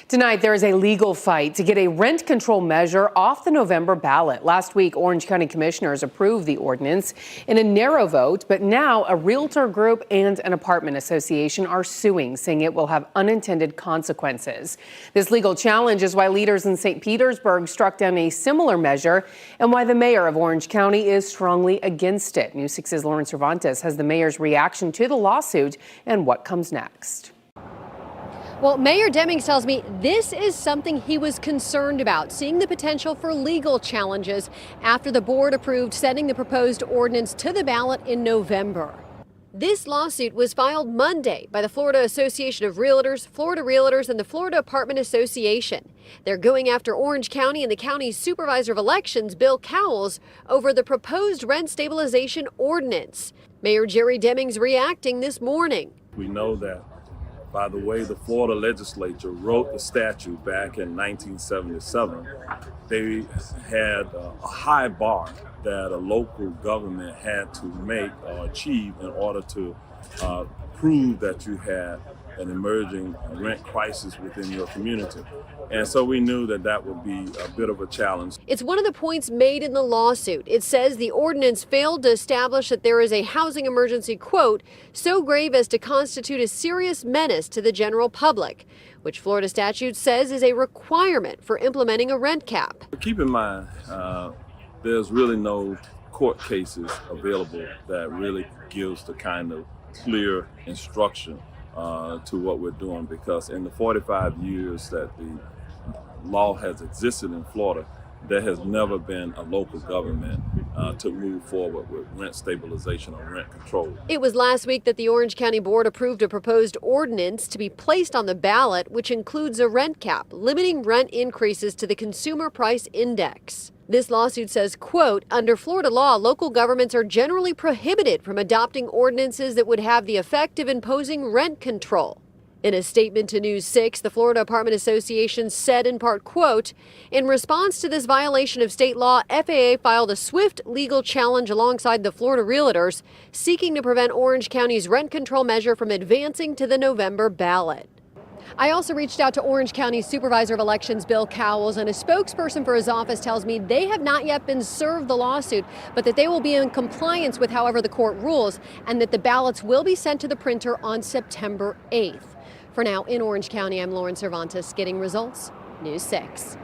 Tonight, there is a legal fight to get a rent control measure off the November ballot. Last week, Orange County commissioners approved the ordinance in a narrow vote, but now a realtor group and an apartment association are suing, saying it will have unintended consequences. This legal challenge is why leaders in St. Petersburg struck down a similar measure and why the mayor of Orange County is strongly against it. News 6's Lauren Cervantes has the mayor's reaction to the lawsuit and what comes next. Well, Mayor Demings tells me this is something he was concerned about, seeing the potential for legal challenges after the board approved sending the proposed ordinance to the ballot in November. This lawsuit was filed Monday by the Florida Association of Realtors, Florida Realtors, and the Florida Apartment Association. They're going after Orange County and the county's Supervisor of Elections, Bill Cowles, over the proposed rent stabilization ordinance. Mayor Jerry Demings reacting this morning. We know that by the way the Florida legislature wrote the statute back in 1977, they had a high bar that a local government had to make or achieve in order to prove that you had an emerging rent crisis within your community. And so we knew that that would be a bit of a challenge. It's one of the points made in the lawsuit. It says the ordinance failed to establish that there is a housing emergency, quote, so grave as to constitute a serious menace to the general public, which Florida statute says is a requirement for implementing a rent cap. Keep in mind, there's really no court cases available that really gives the kind of clear instruction to what we're doing, because in the 45 years that the law has existed in Florida, there has never been a local government to move forward with rent stabilization or rent control. It was last week that the Orange County Board approved a proposed ordinance to be placed on the ballot, which includes a rent cap, limiting rent increases to the Consumer Price Index. This lawsuit says, quote, under Florida law, local governments are generally prohibited from adopting ordinances that would have the effect of imposing rent control. In a statement to News 6, the Florida Apartment Association said in part, quote, in response to this violation of state law, FAA filed a swift legal challenge alongside the Florida Realtors, seeking to prevent Orange County's rent control measure from advancing to the November ballot. I also reached out to Orange County Supervisor of Elections, Bill Cowles, and a spokesperson for his office tells me they have not yet been served the lawsuit, but that they will be in compliance with however the court rules, and that the ballots will be sent to the printer on September 8th. For now, in Orange County, I'm Lauren Cervantes, getting results, News 6.